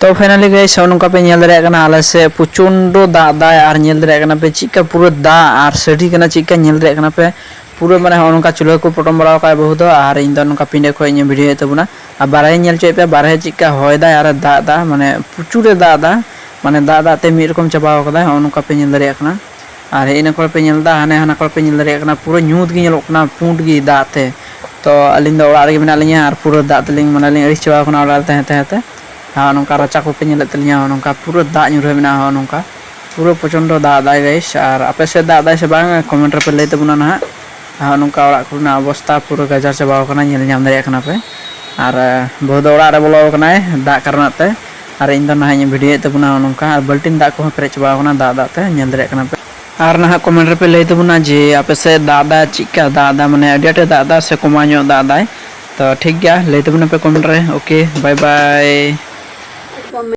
तो finally guys नौका पे नेल दरे कना आले से प्रचंड दाग दाय और नेल दरे कना पे चिका पूरा दा और सड़ी कना चिका नेल दरे कना पे पूरा माने नौका चुल्हा को पटम बड़ा का बहुत और इन नौका पिंडे खो इन वीडियो तबना और बारहे नेल चोय पे बारहे चिका होय दा और दाग दा माने प्रचुर दाग दा माने दाग दा ते मिद रकम चाबा कदा नौका पे नेल दरे कना और इन को पे नेल दा हाने हाना को पे नेल दरे कना पूरा न्यूत गे नेलोग कना पुंड गे दाग ते तो अलिंग दा ओड़ा रे मेना लिया और पूरा दाग तलिंग माने लिंग अड़ी चाबा कना ओड़ा ते हाँ नौका रचा को पे नेल तलिया नौका पूरा दाग न्यूर मेना नौका पूरा प्रचंड दाग दाय गाइस और आपे से दाग दाय से बांग कमेंट पे लई तबुना ना हाँ नौका ओड़ा कुना अवस्था पूरा गजार चाबा कना नेल ᱧᱟᱢ दाᱲियाᱜ कना पे और बहुत ओड़ा रे बोलो कनाय दाग कारणाते और इन दो ना वीडियो तबुना नौका और बाल्टीन दाग को पेरेज चाबा कना दाग दाग ते नेल दाड़ियाᱜ कना पे और ना कमेंट पे लई तबुना जे आपे से दाग दा चिका दाग दा माने अडी अटे दाग दा से कमा ᱧᱚᱜ दाग दाय तो ठीक गया लई तबुना पे कमेंट रे ओके बाय बाय।